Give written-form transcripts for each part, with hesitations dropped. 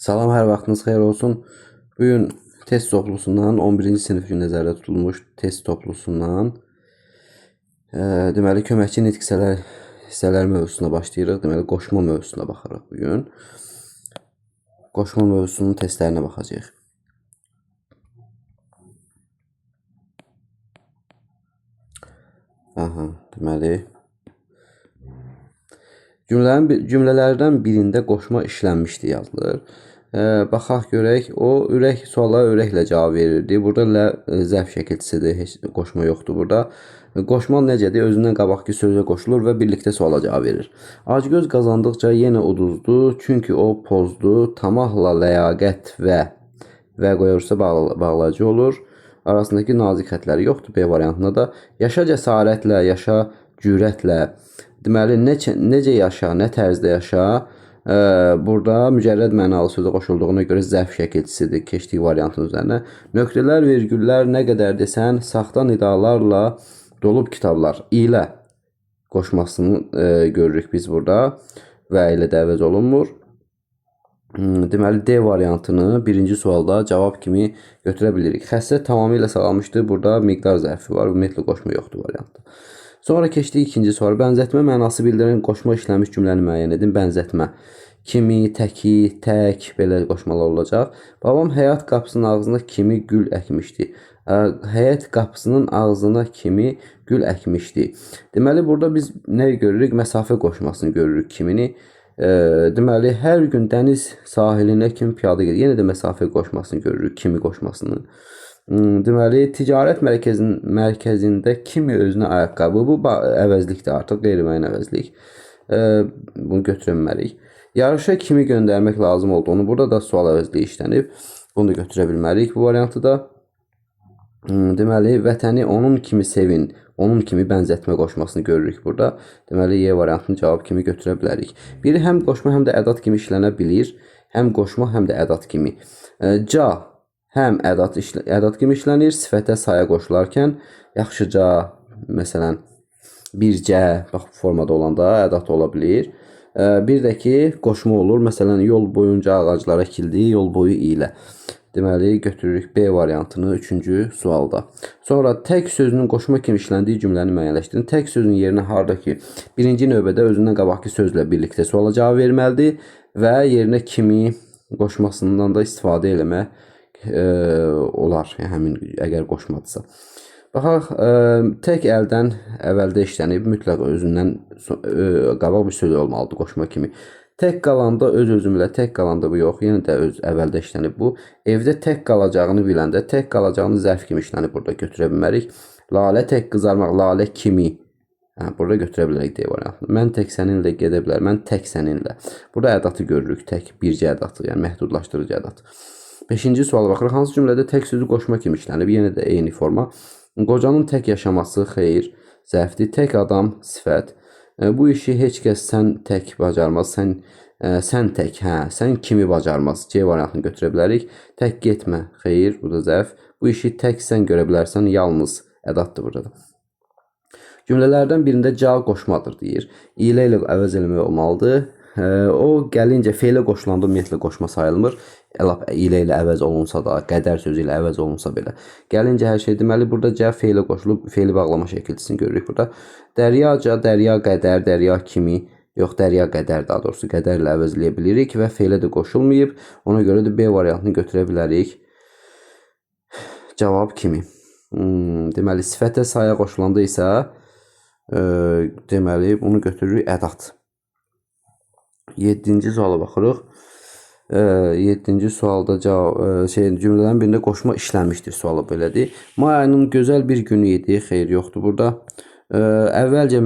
Salam, hər vaxtınız xeyir olsun. Bugün test toplusundan 11-ci sinif üçün nəzərdə tutulmuş test toplusundan deməli köməkçi nitq hissələr mövzusuna başlayırıq. Deməli qoşma mövzusuna baxırıq bugün. Qoşma mövzusunun testlərinə baxacağıq. Deməli cümlələrdən birində qoşma işlənmişdi yazılır. Baxaq görək, o ürək suala ürəklə cavab verirdi. Burada zərf şəkilçisidir, heç qoşma yoxdur burada. Qoşma necədir? Özündən qabaqki sözə qoşulur və birlikdə suala cavab verir. Acgöz qazandıqca yenə uduzdu, çünki o pozdu. Tamahla ləyaqət və qoyursa bağlayıcı olur. Arasındakı nazik xətləri yoxdur. B variantında da yaşa cəsarətlə, yaşa cürətlə. Deməli, necə yaşa, nə tərzdə yaşa. Burada mücərrəd mənalı sözə qoşulduğuna görə zərf şəkilçisidir keçdiyi variantın üzərinə. Nöqtələr, virgüllər nə qədər desən, saxta nidalarla dolub kitablar ilə qoşmasını görürük biz burada və ilə də əvəz olunmur. Deməli, D variantını birinci sualda cavab kimi götürə bilirik. Xəstə tamamilə sağalmışdır. Burada miqdar zərfi var. Ümumiyyətlə qoşma yoxdur variantda. Sonra keçdik ikinci sual. Bənzətmə mənası bildirən qoşma işlənmiş cümləni müəyyən edin. Bənzətmə. Kimi, təki, tək belə qoşmalar olacaq. Babam həyat qapısının ağzına kimi gül əkmişdi. Həyat qapısının ağzına kimi gül əkmişdi. Deməli, burada biz nə görürük? Məsafə qoşmasını görürük kimini. Deməli, hər gün dəniz sahilinə kimi piyada gedir. Yenə də məsafə qoşmasını görürük, kimi qoşmasını. Deməli, ticarət mərkəzində kimi özünə ayaqqabı, bu əvəzlikdir artıq, qeyri-müəyyən əvəzlik. Bunu götürə. Yarışa kimi göndərmək lazım olduğunu, burada da sual əvəzliyi işlənib. Bunu da götürə bilmərik bu variantı da. Deməli, vətəni onun kimi sevin, onun kimi bənzətmə qoşmasını görürük burada. Deməli, Y variantını cavab kimi götürə bilərik. Biri həm qoşma, həm də ədat kimi işlənə bilir. Həm qoşma, həm də ədat kimi. Ca həm ədat kimi işlənir, sifətə saya qoşularkən yaxşıca, məsələn, bircə formada olanda ədat ola bilir. Bir də ki, qoşma olur, məsələn, yol boyunca ağaclar əkildi, yol boyu ilə. Deməli, götürürük B variantını 3-cü sualda. Sonra tək sözünün qoşma kimi işləndiyi cümləni müəyyənləşdirin. Tək sözün yerinə harda ki, birinci növbədə özündən qabaqki sözlə birlikdə suala cavab verməlidir və yerinə kimi qoşmasından da istifadə eləmək olar, həmin əgər qoşmadırsa. Baxaq, tək əldən əvvəldə işlənib, mütləq özündən qabaq bir söz olmalıdır qoşma kimi. Tək qalanda öz-özümlə, tək qalanda bu yox, yenə də əvvəldə işlənib bu. Evdə tək qalacağını biləndə, tək qalacağını zərf kimi işlənib burada götürə bilmərik. Lalə tək qızarmaq, lalə kimi. Burada götürə bilərik D variantını. Mən tək səninlə gedə bilər, mən tək səninlə. Burada ədatı görürük, tək bircə ədatı, yəni məhdudlaşdırıcı ədat. 5-ci suala baxırıq. Hansı cümlədə tək sözü qoşma kimi işlənib? Yenə də eyni forma. Qocanın tək yaşaması xeyir, zərfdir. Tək adam sifət. Bu işi heç kəs sən tək bacarmaz. Sən tək, sən kimi bacarmaz. C variantını götürə bilərik. Tək getmə, xeyir, bu da zərf. Bu işi tək sən görə bilərsən, yalnız ədatdır burada. Cümlələrdən birində ca qoşmadır deyir. İlə ilə əvəz eləmək olmalıdır. O gəlincə feylə qoşulanda ümumiyyətlə qoşma sayılmır. İlə ilə əvəz olunsa da, qədər sözü ilə əvəz olunsa belə. Gəlincə hər şey deməli, burada cə feylə qoşulub, feyli bağlama şəkilçisini görürük burada. Dəryaca, dərya qədər, dərya kimi, yox dərya qədər daha doğrusu, qədərlə əvəzləyə bilirik və feylə də qoşulmayıb. Ona görə də B variantını götürə bilərik. Cavab kimi. Deməli, sifətə saya qoşulanda isə deməli, bunu götürürük ədat. 7-ci suala baxırıq. 7-ci sualda cümlələrin birində qoşma işlənmişdir sualı belədir. May ayının gözəl bir günü idi, xeyr yoxdur burada. Əvvəlcə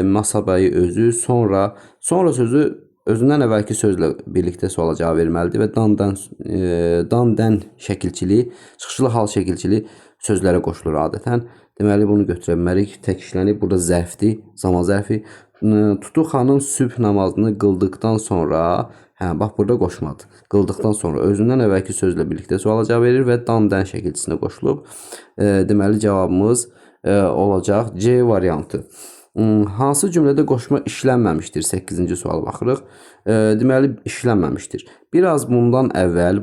masabayı özü, sonra sözü özündən əvvəlki sözlə birlikdə suala cavab verməlidir və dan-dən şəkilçili, çıxışlı hal şəkilçili sözlərə qoşulur adətən. Deməli, bunu götürə bilmərik. Tək işlənib, burada zərfdir, zaman zərfi. Tutu xanım sübh namazını qıldıqdan sonra, bax burada qoşmadır. Qıldıqdan sonra özündən əvvəlki sözlə birlikdə suala cavab verir və dan-dən şəkilçisinə qoşulub. Deməli, cavabımız olacaq C variantı. Hansı cümlədə qoşma işlənməmişdir? 8-ci suala baxırıq. Deməli işlənməmişdir. Biraz bundan əvvəl,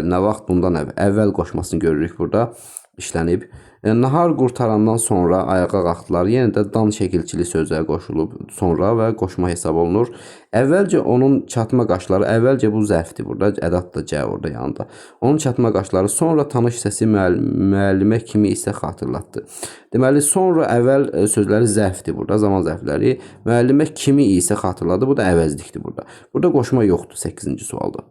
nə vaxt bundan əvvəl qoşmasını görürük burada işlənib. Nahar qurtarandan sonra ayağa qalxdılar. Yenə də dan şəkilçili sözlər qoşulub sonra və qoşma hesab olunur. Əvvəlcə onun çatma qaşları, əvvəlcə bu zərfdir burada, ədat da C orada yanında. Onun çatma qaşları, sonra tanış səsi müəllimə kimi isə xatırlatdı. Deməli, sonra əvvəl sözləri zərfdir burada, zaman zərfləri. Müəllimə kimi isə xatırladı, bu da əvəzlikdir burada. Burada qoşma yoxdur 8-ci sualda.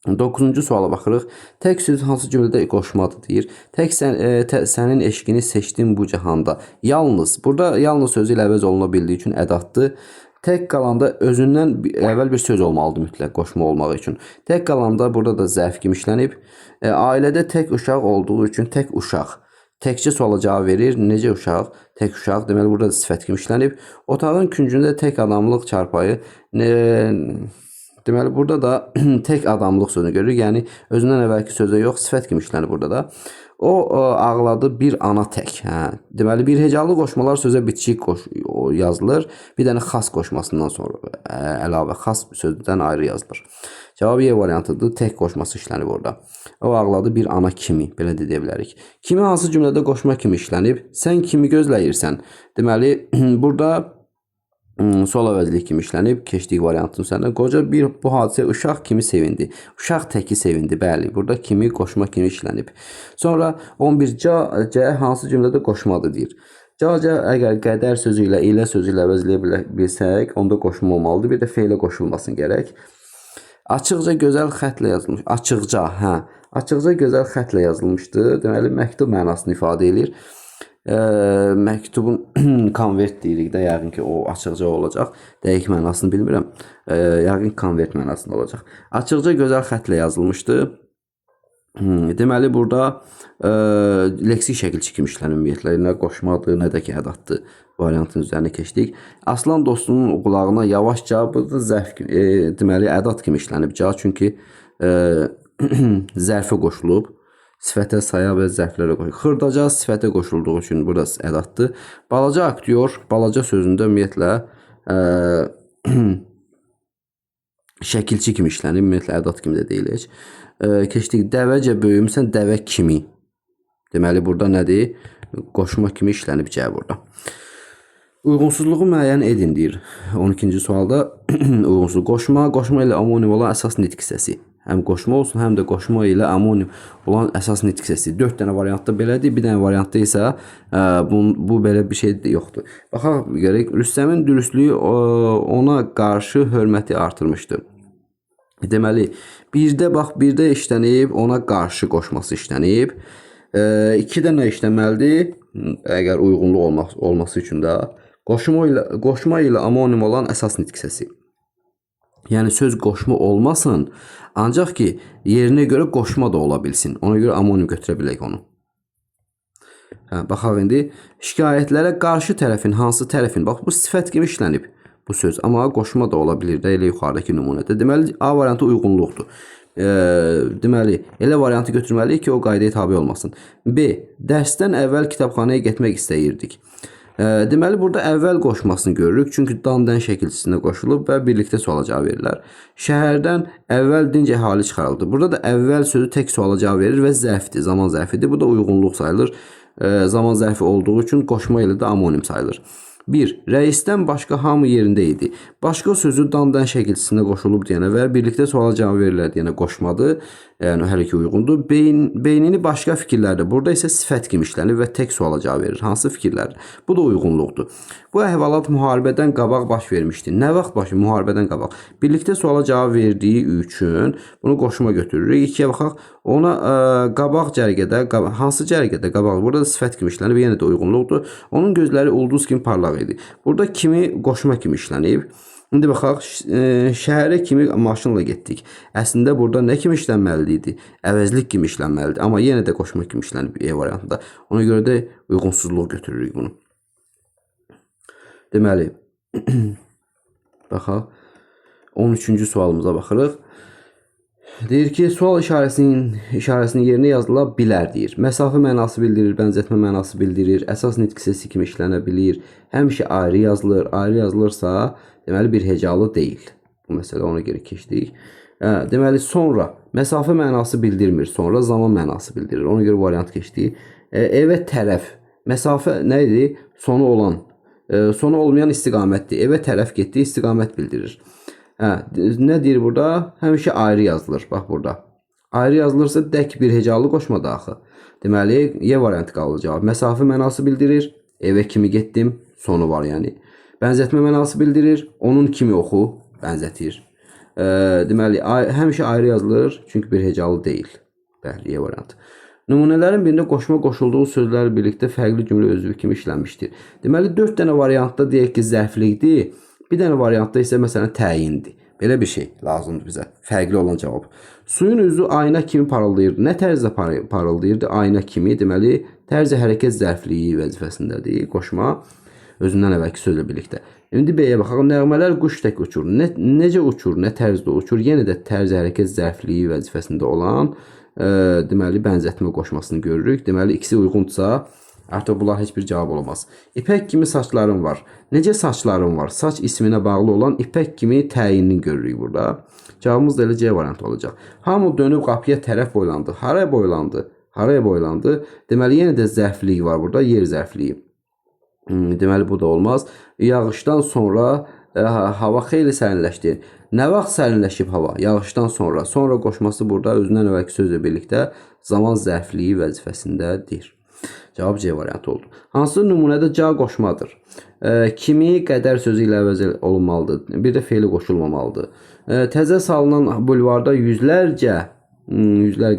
9-cu suala baxırıq. Tək söz hansı cümlədə qoşmadır deyir. Tək sənin eşqini seçdim bu cahanda. Yalnız, burada yalnız sözü ilə əvəz oluna bildiyi üçün ədatdır. Tək qalanda özündən əvvəl bir söz olmalıdır mütləq qoşma olmaq üçün. Tək qalanda burada da zərf kimi işlənib. Ailədə tək uşaq olduğu üçün tək uşaq. Təkcə suala cavab verir. Necə uşaq? Tək uşaq. Deməli, burada da sifət kimi işlənib. Otağın küncündə tək adamlıq çarpayı. Deməli, burada da tək adamlıq sözünü görürük. Yəni, özündən əvvəlki sözdə yox, sifət kimi işlənir burada da. O ağladı bir ana tək. Deməli, bir hecalı qoşmalar sözə bitişik yazılır. Bir dənə xas qoşmasından sonra əlavə xas sözdən ayrı yazılır. Cavab Y variantıdır. Tək qoşması işlənib orada. O ağladı bir ana kimi, belə də deyə bilərik. Kimi hansı cümlədə qoşma kimi işlənib? Sən kimi gözləyirsən? Deməli, burada sol əvəzlik kimi işlənib, keçdik variantın üzərinə. Qoca bir bu hadisə uşaq kimi sevindi. Uşaq təki sevindi, bəli. Burada kimi qoşma kimi işlənib. Sonra 11C hansı cümlədə qoşmadır deyir. C əgər qədər sözü ilə sözü ilə əvəzləyə bilsək, onda qoşma olmalıdır. Bir də feylə qoşulmasın gərək. Açıqca gözəl xətlə yazılmış. Açıqca gözəl xətlə yazılmışdı. Deməli, məktub mənasını ifadə edir. Məktubun konvert deyirik də, yəqin ki o açıqca olacaq. Dəqiq mənasını bilmirəm. Yəqin konvert mənasında olacaq. Açıqca gözəl xətlə yazılmışdı. Deməli, burada leksik şəkilçi kimi işlənir ümumiyyətlə. Nə qoşmadır, nə də ki ədatdır. Variantın üzərinə keçdik. Aslan dostunun qulağına yavaşca, burada zərf kimi, deməli ədat kimi işlənib. Çünki zərfə qoşulub. Sifətə, saya və zərflərə qoşulur. Xırdaca sifətə qoşulduğu üçün burası ədatdır. Balaca aktyor, balaca sözündə ümumiyyətlə şəkilçi kimi işlənir. Ümumiyyətlə ədat kimi də deyil heç. Keçdik, dəvəcə böyümsən, dəvə kimi. Deməli, burada nədir? Qoşma kimi işlənib burada. Uyğunsuzluğu müəyyən edin deyir. 12-ci sualda uyğunsuzluq. Qoşma ilə amonim olan əsas nitq hissəsi. Həm qoşma olsun, həm də qoşma ilə amonim olan əsas nitq hissəsi. 4 dənə variantda belədir, bir dənə variantda isə bu belə bir şey yoxdur. Baxaq görək, Rüstəmin dürüstlüyü ona qarşı hörməti artırmışdı. Deməli, birdə işlənib, ona qarşı qoşması işlənib. 2-də nə işləməlidir? Əgər uyğunluq olması üçün də qoşma ilə amonim olan əsas nitq hissəsi. Yəni söz qoşma olmasın, ancaq ki yerinə görə qoşma da ola bilsin. Ona görə amonim götürə bilək onu. Baxaq indi şikayətlərə qarşı tərəfin hansı tərəfin? Bax bu sifət kimi işlənib bu söz, amma qoşma da ola bilir də elə yuxarıdakı nümunədə. Deməli A variantı uyğunluqdur. Deməli elə variantı götürməliyik ki o qaydaya tabe olmasın. B. Dərsdən əvvəl kitabxanaya getmək istəyirdik. Deməli, burada əvvəl qoşmasını görürük. Çünki dan-dən şəkilçisində qoşulub və birlikdə suala cavab verirlər. Şəhərdən əvvəl dinc əhali çıxarıldı. Burada da əvvəl sözü tək suala cavab verir və zərfdir, zaman zərfidir. Bu da uyğunluq sayılır. Zaman zərfi olduğu üçün qoşma ilə də amonim sayılır. 1. Rəisdən başqa hamı yerində idi. Başqa sözü dan-dən şəkilçisində qoşulub deyənə və birlikdə suala cavab verirlər deyənə qoşmadır. Yəni hər iki uyğundur. Beynini başqa fikirlərdə. Burada isə sifət kimi işlənir və tək suala cavab verir. Hansı fikirlərdir? Bu da uyğunluqdur. Bu əhvalat müharibədən qabaq baş vermişdi. Nə vaxt müharibədən qabaq? Birlikdə suala cavab verdiyi üçün bunu qoşuma götürürük. 2-yə baxaq. Ona qabaq cərgədə, hansı cərgədə qabaq? Burada da sifət kimi işlənib, yenə də uyğunluqdur. Onun gözləri ulduz kimi parlaq idi. Burada kimi qoşma kimi işlənib. İndi baxaq, şəhərə kimi maşınla getdik. Əslində burada nə kimi işlənməli idi? Əvəzlik kimi işlənməlidir. Amma yenə də qoşma kimi işlənib E variantında. Ona görə də uyğunsuzluq götürürük bunu. Deməli, baxaq, 13-cü sualımıza baxırıq. Deyir ki, sual işarəsinin yerinə yazıla bilər deyir. Məsafə mənası bildirir, bənzətmə mənası bildirir, əsas nitq hissəsi kimi işlənə bilir. Həmişə ayrı yazılır. Ayrı yazılırsa, deməli bir hecalı deyil. Bu məsələ ona görə keçdik. Deməli sonra məsafə mənası bildirmir, sonra zaman mənası bildirir. Ona görə variant keçdik. Evə tərəf. Məsafə nə idi? Sonu olan, sonu olmayan istiqamətdir. Evə tərəf getdi, istiqamət bildirir. Nə deyir burada? Həmişə ayrı yazılır. Bax burada. Ayrı yazılırsa dək bir hecalı qoşma daxı. Deməli, Y variantı qalır cavab. Məsafə mənası bildirir. Evə kimi getdim. Sonu var yəni. Bənzətmə mənası bildirir. Onun kimi oxu. Bənzətir. Deməli, həmişə ayrı yazılır. Çünki bir hecalı deyil. Bəli, Y variantı. Nümunələrin birində qoşma qoşulduğu sözlər birlikdə fərqli cümlə özü kimi işlənmişdir. Deməli, 4 dənə variantda deyək ki, zərflikdir. Bir dənə variantda isə məsələn təyindir. Belə bir şey lazımdır bizə. Fərqli olan cavab. Suyun üzü ayna kimi parıldayırdı. Nə tərzdə parıldayırdı? Ayna kimi. Deməli, tərzi hərəkət zərfliyi vəzifəsindədir. Qoşma özündən əvvəlki sözlə birlikdə. İndi B-yə baxaq. Nəğmələr quş tək uçur. Necə uçur? Nə tərzdə uçur? Yenə də tərzi hərəkət zərfliyi vəzifəsində olan deməli bənzətmə qoşmasını görürük. Deməli ikisi uyğundsa artıq bunlar heç bir cavab olamaz. İpək kimi saçlarım var. Necə saçlarım var? Saç isminə bağlı olan ipək kimi təyinini görürük burada. Cavabımız da elə C variantı olacaq. Hamı dönüb qapıya tərəf boylandı. Haraya boylandı? Haraya boylandı? Deməli yenə də zərfliyi var burada. Yer zərfliyi. Deməli bu da olmaz. Yağışdan sonra hava xeyli sərinləşdi. Nə vaxt sərinləşib hava? Yağışdan sonra. Sonra qoşması burada özündən əvvəlki sözlə birlikdə zaman zərfliyi vəzifəsindədir. Cavab C variantı oldu. Hansı nümunədə ca qoşmadır? Kimi qədər sözü ilə əvəz olunmalıdır. Bir də feili qoşulmamalıdır. Təzə salınan bulvarda yüzlər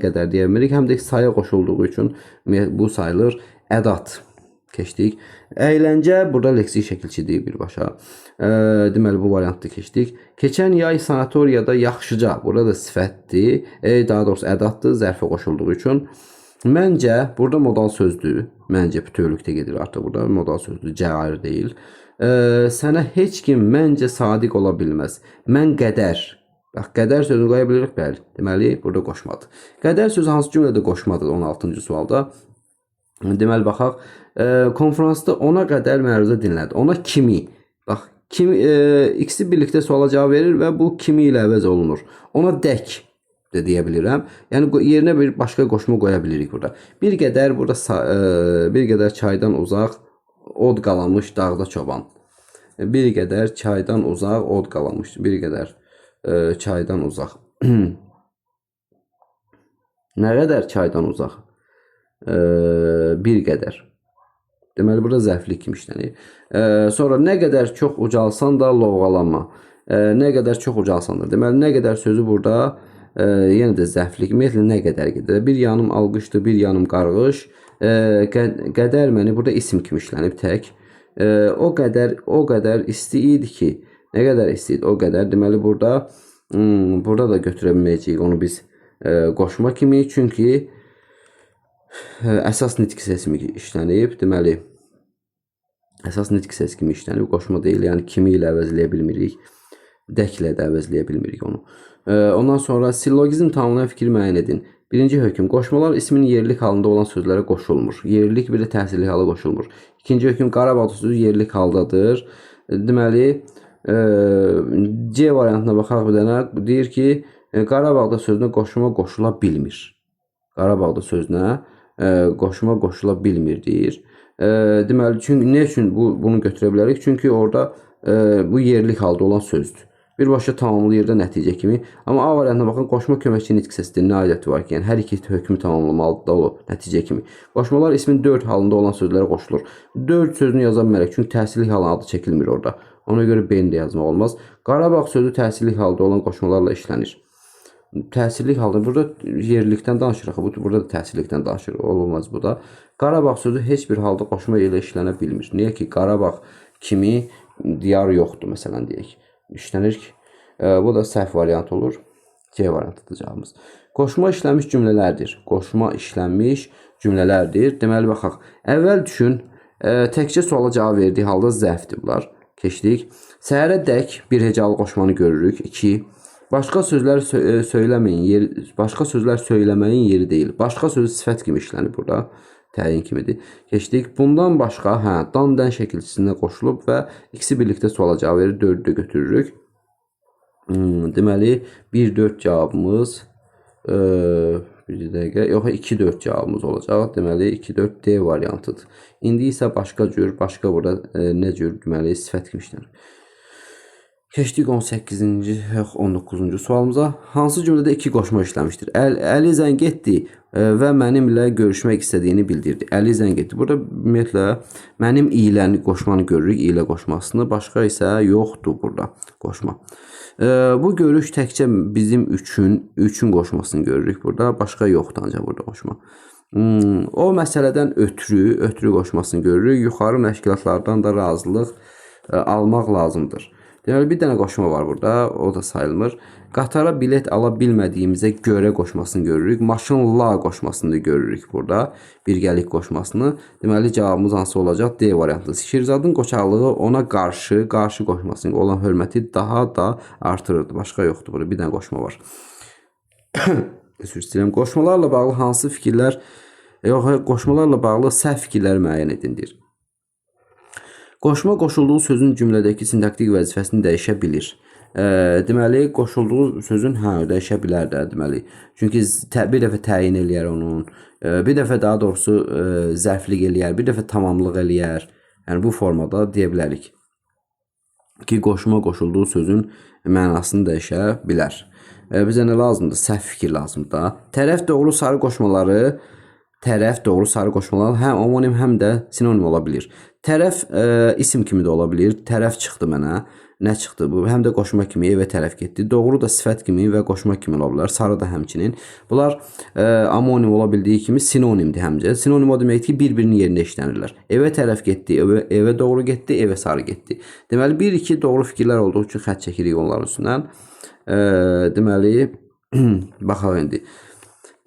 qədər deyə bilmirik. Həm də saya qoşulduğu üçün bu sayılır ədat. Keçdik. Əyləncə burada leksik şəkilçidir birbaşa. Deməli bu variantda keçdik. Keçən yay sanatoriyada yaxşıca. Burada da sifətdir. Daha doğrusu ədatdır. Zərfə qoşulduğu üçün. Məncə burada modal sözdür. Məncə bütövlükdə gedir artıq burada. Modal sözdür. C ayrı deyil. Sənə heç kim məncə sadiq ola bilməz. Mən qədər. Bax, qədər sözünü qoya bilirik, bəli. Deməli, burada qoşmadır. Qədər sözü hansı cümlədə qoşmadır 16-cı sualda? Deməli, baxaq. Konferansda ona qədər məruzə dinlədi. Ona kimi. Bax, kimi, ikisi birlikdə suala cavab verir və bu kimi ilə əvəz olunur. Ona dək də deyə bilirəm. Yəni, yerinə bir başqa qoşma qoya bilirik burada. Bir qədər burada bir qədər çaydan uzaq od qalamış dağda çoban. Bir qədər çaydan uzaq od qalamış. Bir qədər çaydan uzaq. Nə qədər çaydan uzaq? Bir qədər. Deməli, burada zərflik kimi işlənir. Sonra nə qədər çox ucalsan da lovğalanma. Nə qədər çox ucalsan da. Deməli, nə qədər sözü burada yenə də zərflik. Ümumiyyətlə, nə qədər gedir. Bir yanım alqışdır, bir yanım qarğış. Qədər məni burada isim kimi işlənib tək. O qədər isti idi ki, nə qədər isti idi, o qədər. Deməli, burada da götürə bilməyəcəyik onu biz qoşma kimi. Çünki əsas nitq hissəsi kimi işlənib. Deməli, əsas nitq hissəsi kimi işlənib. Qoşma deyil. Yəni, kimi ilə əvəzləyə bilmirik. Dəklə də əvəzləyə bilmirik onu. Ondan sonra sillogizm tamamlayan fikri müəyyən edin. Birinci hökm. Qoşmalar ismin yerlik halında olan sözlərə qoşulmur. Yerlik bir də təhsillik halı qoşulmur. İkinci hökm. Qarabağda sözü yerlik haldadır. Deməli, C variantına baxaq bir dənə. Deyir ki, Qarabağda sözünə qoşma qoşula bilmir. Qarabağda sözünə qoşma qoşula bilmir deyir. Deməli, çünki nə üçün bunu götürə bilərik? Çünki orada bu yerlik halda olan sözdür. Birbaşa tamamlayır da nəticə kimi. Amma A variantına baxın, qoşma köməkçi nitq hissəsidir. Nə aidiyyəti var ki, yəni hər iki hökmü tamamlamalıdır da o nəticə kimi. Qoşmalar ismin 4 halında olan sözlərə qoşulur. 4 sözünü yaza bilmərik, çünki təhsillik halının adı çəkilmir orada. Ona görə B-ni də yazmaq olmaz. Qarabağ sözü təhsillik halda olan qoşmalarla işlənir. Təhsillik halda burada yerlikdən danışırıq. Burada da təhsillikdən danışırıq. Olmaz bu da. Qarabağ sözü heç bir halda qoşma ilə işlənə bilmir. Niyə ki, Qarabağ kimi diyar yoxdur, məsələn deyək. İşlənir ki, bu da səhv variant olur. C variantıdır cavabımız. Qoşma işlənmiş cümlələrdir. Qoşma işlənmiş cümlələrdir. Deməli, baxaq. Əvvəl düşün, təkcə suala cavab verdiyi halda zəfdir bunlar. Keçdik. Səhərə dək bir hecalı qoşmanı görürük. 2. Başqa sözlər söyləməyin yeri, başqa sözlər söyləməyin yeri deyil. Başqa sözü sifət kimi işlənir burada. Təyin kimidir. Keçdik. Bundan başqa, dan dən şəkilçisinə qoşulub və ikisi birlikdə suala cavab verir. 4-ü də götürürük. Deməli 1-4 cavabımız bir dəqiqə, yox 2-4 cavabımız olacaq. Deməli 2-4 D variantıdır. İndi isə başqa burada nə cür deməli sifət kimi işlənir. Keçdik 18-ci, 19-cu sualımıza. Hansı cümlədə iki qoşma işləmişdir? Əli zəng etdi və mənimlə görüşmək istədiyini bildirdi. Əli zəng etdi. Burada ümumiyyətlə mənim iləni qoşmanı görürük, ilə qoşmasını. Başqa isə yoxdur burada qoşma. Bu görüş təkcə bizim üçün qoşmasını görürük burada. Başqa yoxdur ancaq burada qoşma. O məsələdən ötürü qoşmasını görürük. Yuxarı məşkilatlardan da razılıq almaq lazımdır. Deməli, bir dənə qoşma var burada, o da sayılmır. Qatara bilet ala bilmədiyimizə görə qoşmasını görürük. Maşınla qoşmasını da görürük burada. Birgəlik qoşmasını. Deməli, cavabımız hansı olacaq? D variantı. Şirzadın qoçaqlığı ona qarşı qoşmasının olan hörməti daha da artırırdı. Başqa yoxdur burada. Bir dənə qoşma var. Üzr istəyirəm. Qoşmalarla bağlı hansı fikirlər, qoşmalarla bağlı səhv fikirlər müəyyən edindir. Qoşma qoşulduğu sözün cümlədəki sintaktik vəzifəsini dəyişə bilir. Deməli, qoşulduğu sözün dəyişə bilər də deməli. Çünki bir dəfə təyin eləyər onun, bir dəfə daha doğrusu zərflik eləyər, bir dəfə tamamlıq eləyər. Yəni bu formada deyə bilərik ki, qoşma qoşulduğu sözün mənasını dəyişə bilər. Bizə nə lazımdır? Səhv fikir lazımdır. Tərəf doğru sarı qoşmaları həm omonim, həm də sinonim ola bilir. Tərəf isim kimi də ola bilir. Tərəf çıxdı mənə. Nə çıxdı bu? Həm də qoşma kimi evə tərəf getdi. Doğru da sifət kimi və qoşma kimi ola bilər. Sarı da həmçinin. Bunlar amonim ola bildiyi kimi sinonimdir həmcə. Sinonim o deməkdir ki, bir-birinin yerində işlənirlər. Evə tərəf getdi, evə doğru getdi, evə sarı getdi. Deməli, 1-2 doğru fikirlər olduğu üçün xətt çəkirik onların üstündən. Deməli, baxaq indi.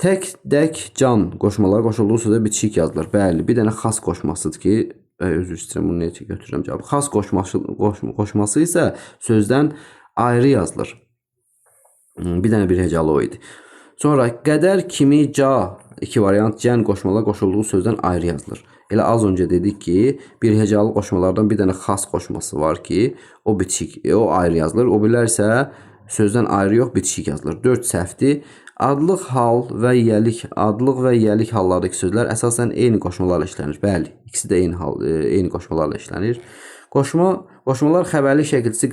Tək, dək, can qoşmaları qoşulduğu sözə bitişik yazılır. Bəli, bir dənə xas qoşmasıdır ki, özür istəyirəm, bunu necə götürürəm cavabı. Xas qoşması isə sözdən ayrı yazılır. Bir dənə bir hecalı o idi. Sonra qədər, kimi, ca, iki variant, cən qoşmalar qoşulduğu sözdən ayrı yazılır. Elə az öncə dedik ki, bir hecalı qoşmalardan bir dənə xas qoşması var ki, o bitişik, o ayrı yazılır. O bilər isə sözdən ayrı yox, bitişik yazılır. 4 səhvdir. Adlıq və yiyəlik hallardakı sözlər əsasən eyni qoşmalarla işlənir. Bəli, ikisi də eyni qoşmalarla işlənir. Qoşmalar xəbərli şəkilçisi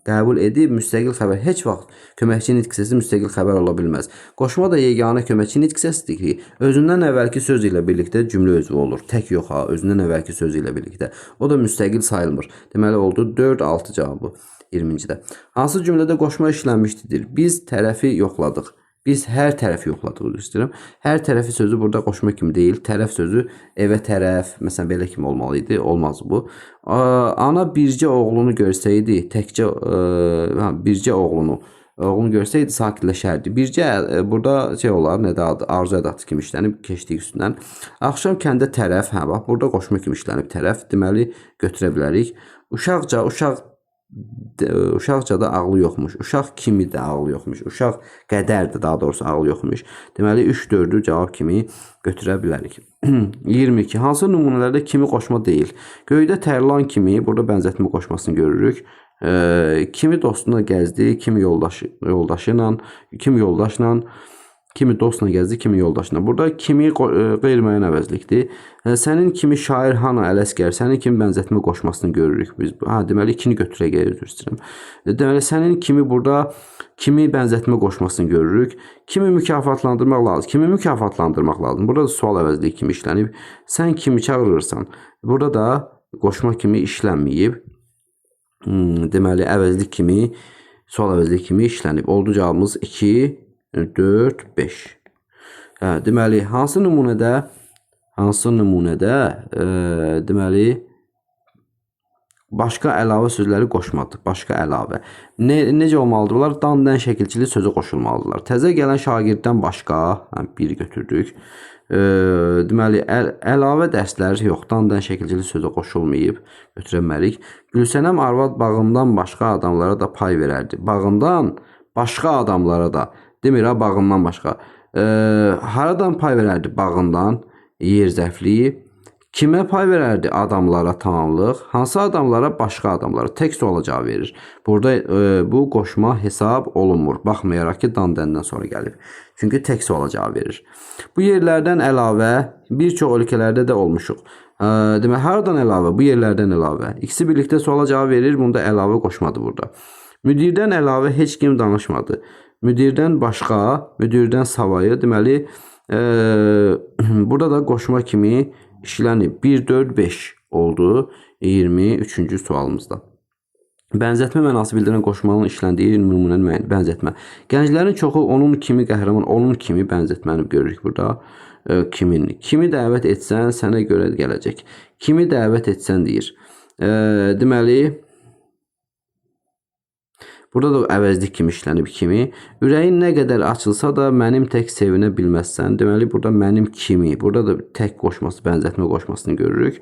qəbul edib, müstəqil xəbər heç vaxt köməkçi nitq səsi müstəqil xəbər ola bilməz. Qoşma da yeganə köməkçi nitq səsidir ki, özündən əvvəlki söz ilə birlikdə cümlə özü olur. Tək yox ha, özündən əvvəlki söz ilə birlikdə. O da müstəqil sayılmır. Deməli oldu 4-6 cavabı. 20-də. Hansı cümlədə qoşma işlənmişdir? Biz tərəfi yoxladıq. Biz hər tərəfi yoxladıq, istəyirəm. Hər tərəfi sözü burada qoşma kimi deyil. Tərəf sözü evə tərəf, məsələn, belə kimi olmalı idi. Olmaz bu. Ana bircə oğlunu görsəydi, bircə oğlunu görsəydi, sakitləşərdi. Bircə burada olar, nədə adı? Arzu ədatı kimi işlənib, keçdik üstündən. Axşam kəndə tərəf, bax, burada qoşma kimi işlənib tərəf. Deməli, götürə bilərik. Uşaqca da ağlı yoxmuş. Uşaq kimi də ağlı yoxmuş. Uşaq qədər də daha doğrusu ağlı yoxmuş. Deməli 3-4-ü cavab kimi götürə bilərik. 22. Hansı nümunələrdə kimi qoşma deyil? Göydə tərlan kimi burada bənzətmə qoşmasını görürük. Kimi dostuna gəzdi, kimi yoldaşla, kimi dostla gəzdi, kimi yoldaşla. Burada kimi qeyri-müəyyən əvəzlikdir. Sənin kimi şair Hana Ələsgər, sənin kimi bənzətmə qoşmasını görürük biz. Deməli, ikini götürək, özür istəyirəm. Deməli, sənin kimi burada kimi bənzətmə qoşmasını görürük. Kimi mükafatlandırmaq lazım. Kimi mükafatlandırmaq lazım. Burada da sual əvəzliyi kimi işlənib. Sən kimi çağırırsan. Burada da qoşma kimi işlənməyib. Deməli, əvəzlik kimi, sual əvəzlik kimi işlənib. Oldu cavabımız 2, 4, 5. Deməli, hansı nümunədə deməli, başqa əlavə sözləri qoşmadır. Başqa əlavə. Necə olmalıdır? Bunlar dan-dən şəkilçili sözə qoşulmalıdırlar. Təzə gələn şagirddən başqa, biri götürdük. Deməli, əlavə dərslər yox, dan-dən şəkilçili sözə qoşulmayıb, götürəmərik. Gülsənəm arvad bağından başqa adamlara da pay verərdi. Bağından Başqa adamlara da. Demir ha, bağından başqa. Haradan pay verərdi bağından yer zərfliyi? Kimə pay verərdi? Adamlara tamamlıq. Hansı adamlara? Başqa adamlara. Tek suala cavab verir. Burada bu qoşma hesab olunmur. Baxmayaraq ki, dan-dəndən sonra gəlib. Çünki tek suala cavab verir. Bu yerlərdən əlavə bir çox ölkələrdə də olmuşuq. Demək, haradan əlavə? Bu yerlərdən əlavə. İkisi birlikdə suala cavab verir. Bunda əlavə qoşmadı burada. Müdirdən əlavə heç kim danışmadı. Müdirdən başqa, müdirdən savayı. Deməli, burada da qoşma kimi işlənib. 1, 4, 5 oldu 23-cü sualımızda. Bənzətmə mənası bildirən qoşmanın işləndiyi nümunənin müəyyən bənzətmə. Gənclərin çoxu onun kimi qəhrəman, onun kimi bənzətməni görürük burada. Kimin? Kimi dəvət etsən sənə görə gələcək. Kimi dəvət etsən deyir. Deməli, burada da əvəzlik kimi işlənib kimi. Ürəyin nə qədər açılsa da mənim tək sevinə bilməzsən. Deməli, burada mənim kimi. Burada da tək qoşması, bənzətmə qoşmasını görürük.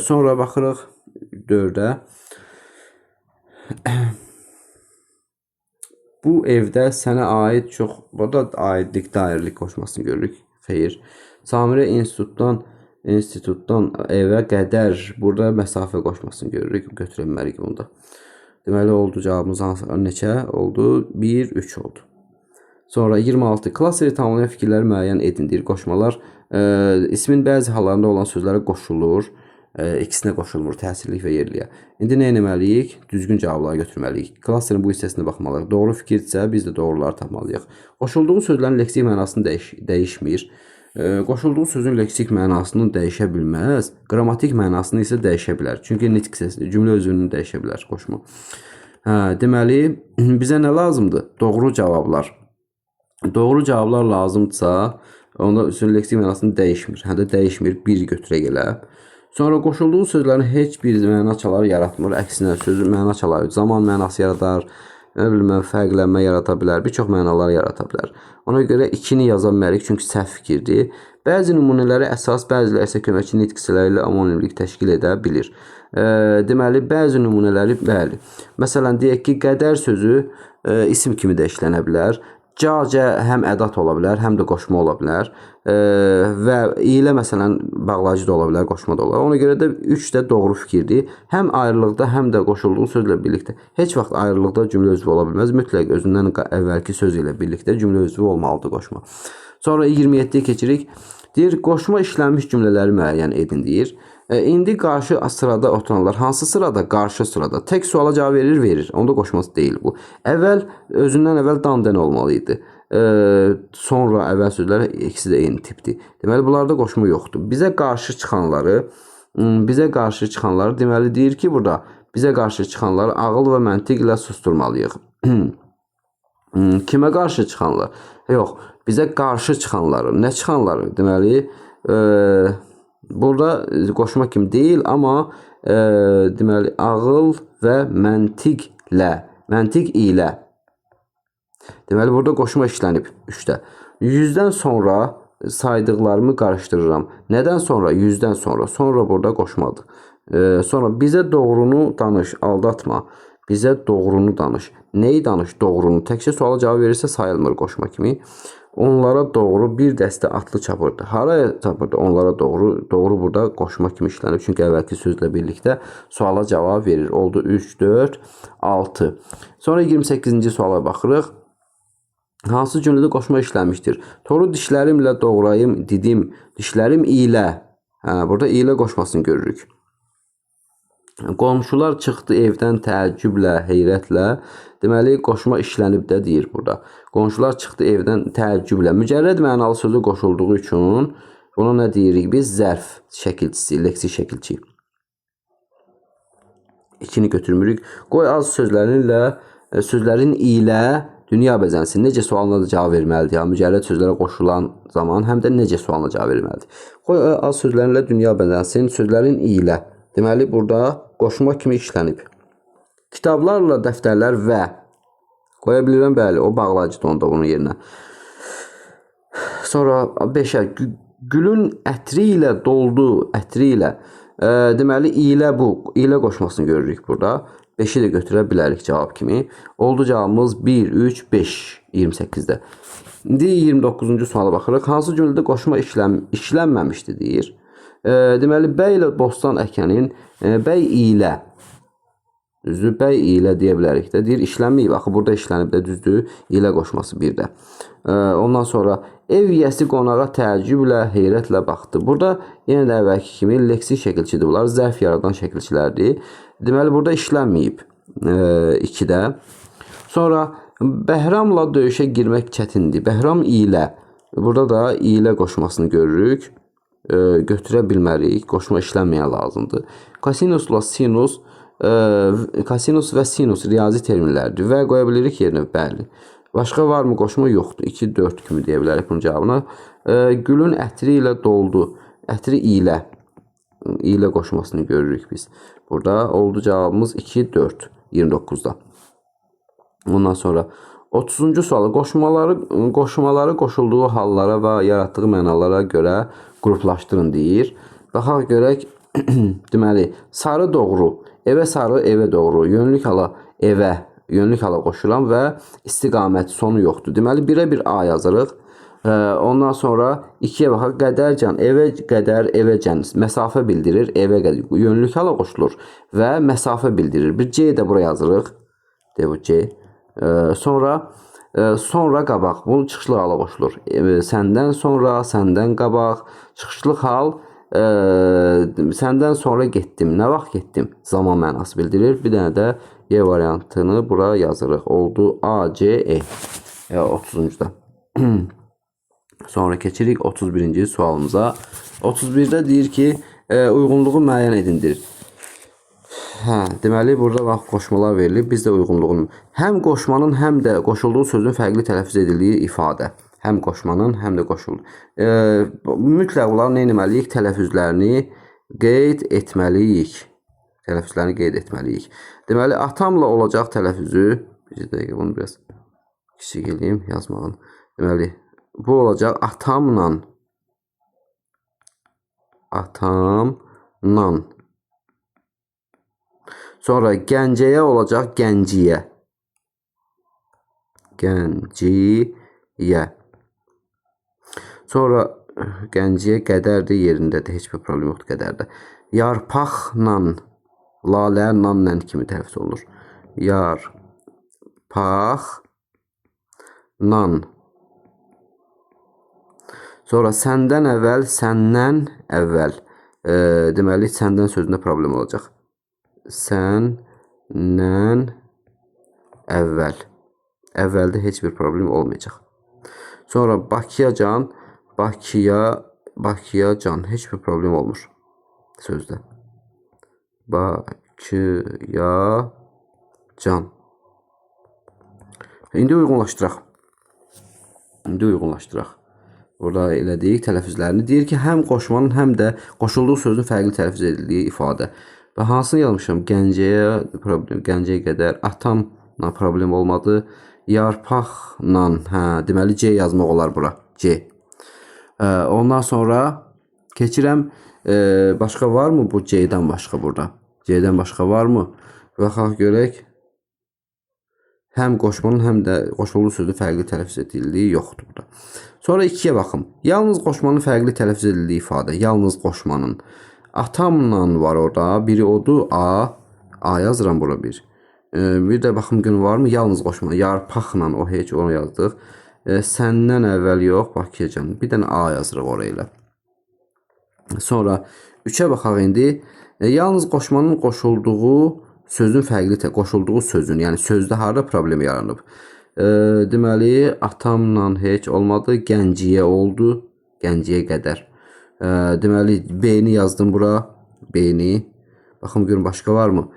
Sonra baxırıq 4-ə. Bu evdə sənə aid çox, burada aidlik, dairlik qoşmasını görürük. Xeyr. Samirə institutdan evə qədər, burada məsafə qoşmasını görürük. Götürülməliyik bunda. Deməli, oldu cavabımız neçə oldu? 1, 3 oldu. Sonra 26. Klass ili tamamlayan fikirləri müəyyən edin deyir. Qoşmalar ismin bəzi hallarında olan sözlərə qoşulur. İkisinə qoşulmur, təsirlik və yerliyə. İndi nə etməliyik? Düzgün cavabları götürməliyik. Klasterin bu hissəsinə baxmalıyıq. Doğru fikirdirsə, biz də doğruları tapmalıyıq. Qoşulduğu sözlərin leksik mənasını dəyişmir. Qoşulduğu sözün leksik mənasını dəyişə bilməz. Qrammatik mənasını isə dəyişə bilər. Çünki nitq səsi, cümlə özünü dəyişə bilər qoşma. Deməli, bizə nə lazımdır? Doğru cavablar. Doğru cavablar lazımdırsa, onda sözün leksik mənasını dəyişmir. Həm də dəyişmir, bir götürək elə. Sonra qoşulduğu sözlərin heç bir məna çaları yaratmır. Əksinə sözün məna çaları zaman mənası yaradır, fərqlənmə yarata bilər, bir çox mənalar yarata bilər. Ona görə 2-ni yaza bilmərik, çünki səhv fikirdir. Bəzi nümunələri əsas, bəziləri isə köməkçi nitq hissələri ilə amonimlik təşkil edə bilir. Deməli, bəzi nümunələri, bəli. Məsələn, deyək ki, qədər sözü isim kimi də işlənə bilər. Cə həm ədat ola bilər, həm də qoşma ola bilər. Və ilə məsələn bağlayıcı da ola bilər, qoşma da ola bilər. Ona görə də 3 də doğru fikirdir. Həm ayrılıqda, həm də qoşulduğu sözlə birlikdə. Heç vaxt ayrılıqda cümlə üzvü ola bilməz. Mütləq özündən əvvəlki söz ilə birlikdə cümlə üzvü olmalıdır qoşma. Sonra 27-yə keçirik. Deyir, qoşma işlənmiş cümlələri müəyyən edin deyir. İndi qarşı sırada oturanlar hansı sırada? Qarşı sırada. Tek suala cavab verir. Onda qoşması deyil bu. Özündən əvvəl dan-dən olmalı idi. Sonra əvvəl sözlər ikisi də eyni tipdir. Deməli, bunlarda qoşma yoxdur. Bizə qarşı çıxanları deməli deyir ki, burada bizə qarşı çıxanları ağıl və məntiq ilə susturmalıyıq. Kimə qarşı çıxanlar? Yox, bizə qarşı çıxanları. Nə çıxanları? Deməli, burada qoşma kimi deyil, amma deməli, ağıl və məntiq ilə. Deməli, burada qoşma işlənib 3-də. 100-dən sonra saydıqlarımı qarışdırıram. Nədən sonra? 100-dən sonra. Sonra burada qoşmadır. Sonra bizə doğrunu danış, aldatma. Bizə doğrunu danış. Neyi danış? Doğrunu. Təkcə suala cavab verirsə sayılmır qoşma kimi. Onlara doğru bir dəstə atlı çapırdı. Haraya çapırdı? Onlara doğru. Doğru burada qoşma kimi işlənib. Çünki əvvəlki sözlə birlikdə suala cavab verir. Oldu 3, 4, 6. Sonra 28-ci suala baxırıq. Hansı cümlədə qoşma işlənmişdir? Toru dişlərimlə doğrayım, didim, dişlərim ilə. Burada ilə qoşmasını görürük. Qonşular çıxdı evdən təəccüblə, heyrətlə. Deməli, qoşma işlənib də deyir burada. Qonşular çıxdı evdən təəccüblə. Mücərrəd mənalı sözü qoşulduğu üçün buna nə deyirik biz? Zərf şəkilçisi, leksik şəkilçi. 2-ni götürmürük. Qoy az sözlərin ilə dünya bəzənsin. Necə sualına da cavab verməlidir. Yəni, mücərrəd sözlərə qoşulan zaman həm də necə sualına cavab verməlidir. Qoy az sözlərinlə dünya bəzənsin. Sözlərin ilə. Deməli, burada qoşma kimi işlənib. Kitablarla dəftərlər və qoya bilirəm, bəli, o bağlayıcıdır onda bunun yerinə. Sonra 5-ə gülün ətri ilə doldu, ətri ilə. Deməli, ilə qoşmasını görürük burada. 5-i də götürə bilərik cavab kimi. Oldu cavabımız 1, 3, 5, 28-də. İndi 29-cu suala baxırıq. Hansı cümlədə qoşma işlənməmişdir deyir. Deməli, bəy ilə bostan əkənin bəy ilə, düzdür, bəy ilə deyə bilərik də. Deyir, işlənməyib. Axı, burada işlənib də, düzdür, ilə qoşması bir də. Ondan sonra ev yiyəsi qonağa təəccüblə, heyrətlə baxdı. Burada yenə də əvvəlki kimi leksik şəkilçidir. Bunlar zərf yaradan şəkilçilərdir. Deməli, burada işlənməyib 2-də. Sonra Bəhramla döyüşə girmək çətindir. Bəhram ilə, burada da ilə qoşmasını görürük. Götürə bilmərik. Qoşma işlənməyə lazımdır. Kosinusla sinus, kosinus və sinus riyazi terminlərdir. Və qoya bilirik yerinə, bəli. Başqa varmı qoşma? Yoxdur. 2, 4 kimi deyə bilərik bunun cavabına. Gülün ətri ilə doldu. Ətri ilə qoşmasını görürük biz. Burada oldu cavabımız 2, 4, 29-da. Ondan sonra 30-cu sualı qoşmaları qoşulduğu hallara və yaratdığı mənalara görə qruplaşdırın deyir. Baxaq görək, deməli, sarı doğru, evə sarı, evə doğru, yönlük hala evə, yönlük hala qoşulan və istiqamət sonu yoxdur. Deməli, 1-ə 1 A yazırıq. Ondan sonra 2-yə baxaq, qədərcan, evə qədər, evəcən, məsafə bildirir, evə qədər, yönlük hala qoşulur və məsafə bildirir. Bir C də buraya yazırıq. Bu C. Sonra qabaq, bu çıxışlı hala qoşulur. Səndən sonra, səndən qabaq, çıxışlı hal, səndən sonra getdim. Nə vaxt getdim? Zaman mənası bildirir. Bir dənə də Y variantını bura yazırıq. Oldu A, C, E. 30-da. Sonra keçirik 31-ci sualımıza. 31-də deyir ki, uyğunluğu müəyyən edindir. Deməli, burada vaxt qoşmalar verilir. Biz də uyğunluğunu. Həm qoşmanın, həm də qoşulduğu sözün fərqli tələffüz edildiyi ifadə. Həm qoşmanın, həm də qoşulduğu. Mütləq olaraq nə etməliyik? Tələffüzlərini qeyd etməliyik. Tələffüzlərini qeyd etməliyik. Deməli, atamla olacaq tələffüzü. Bir dəqiqə, bunu biraz kiçik eləyim yazmağın. Deməli, bu olacaq atamla. Atamla. Sonra Gəncəyə olacaq Gənciyə. Gənciyə. Sonra Gənciyə qədərdir yerindədir. Heç bir problem yoxdur qədərdə. Yarpaqla, lalə, nanla kimi tələffüz olunur. Yarpaqla. Sonra səndən əvvəl, səndən əvvəl. Deməli, səndən sözündə problem olacaq. Səndən əvvəl. Əvvəldə heç bir problem olmayacaq. Sonra Bakıyacan, Bakıyacan. Heç bir problem olmur sözdə. Bakıyacan. İndi uyğunlaşdıraq. Burada elədik tələffüzlərini. Deyir ki, həm qoşmanın, həm də qoşulduğu sözün fərqli tələffüz edildiyi ifadə. Və hansını yazmışam? Gəncəyə qədər. Atamla problem olmadı. Yarpaqla. Deməli, C yazmaq olar bura. C. Ondan sonra keçirəm. Başqa varmı bu C-dən başqa burada? C-dən başqa varmı? Baxaq görək. Həm qoşmanın, həm də qoşulduğu sözün fərqli tələffüz edildiyi yoxdur burada. Sonra 2-yə baxın. Yalnız qoşmanın fərqli tələffüz edildiyi ifadə. Yalnız qoşmanın. Atamla var orada. Biri odur. A yazıram bura bir. Bir də baxım gün varmı? Yalnız qoşma. Yarpaqla o heç onu yazdıq. Səndən əvvəl yox. Bakıyacan. Bir dənə A yazırıq oraya. Sonra 3-ə baxaq indi. Yalnız qoşmanın qoşulduğu sözün fərqli qoşulduğu sözün. Yəni sözdə harada problem yaranıb. Deməli, atamla heç olmadı. Gənciyə oldu. Gənciyə qədər. Deməli, B-ni yazdım bura. B-ni. Baxın, görün, başqa varmı?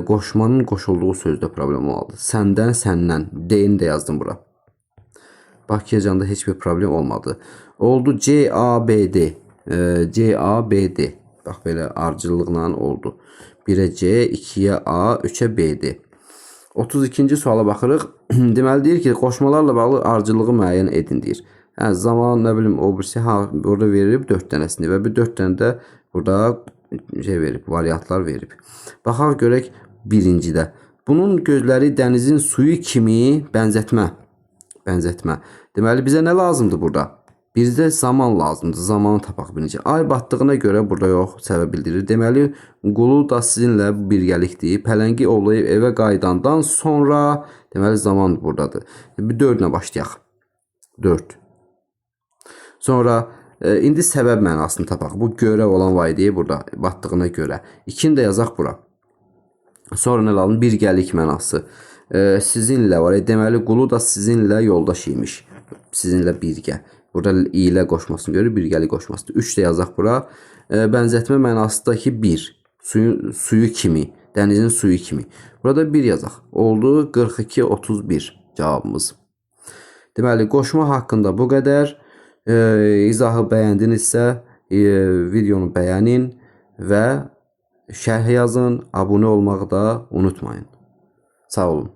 Qoşmanın qoşulduğu sözdə problem oldu. Səndən, səndən. D-ni də yazdım bura. Bakıyacanda heç bir problem olmadı. Oldu C-A-B-D. C-A-B-D. Bax, belə arcılıqla oldu. 1-ə C, 2-yə A, 3-ə B-D. 32-ci suala baxırıq. Deməli, deyir ki, qoşmalarla bağlı arcılığı müəyyən edin deyir. Zaman, nə bilim, o birisi burada verib 4 dənəsini və bir 4 dənə də burada verib, variantlar verib. Baxaq görək, birincidə. Bunun gözləri dənizin suyu kimi bənzətmə. Deməli bizə nə lazımdır burada? Bizdə zaman lazımdır. Zamanı tapaq birinci. Ay batdığına görə burada yox, səbəb bildirir. Deməli qulu da sizinlə birgəlikdir. Pələngi ovlayıb evə qayıdandan sonra deməli zaman buradadır. Bir 4 ilə başlayaq. 4. Sonra indi səbəb mənasını tapaq. Bu görə olan valideyi burada batdığına görə. 2-ni də yazaq bura. Sonra nə lazım? Birgəlik mənası. Sizinlə var. Deməli qulu da sizinlə yoldaş imiş. Sizinlə birgə. Burada ilə qoşmasını görür, birgəlik qoşmasıdır. 3 də yazaq bura. Bənzətmə mənasındakı 1. Suyu kimi, dənizin suyu kimi. Burada 1 yazaq. Oldu 42-31 cavabımız. Deməli qoşma haqqında bu qədər. İzahı bəyəndinizsə videonu bəyənin və şərh yazın, abunə olmağı da unutmayın. Sağ olun.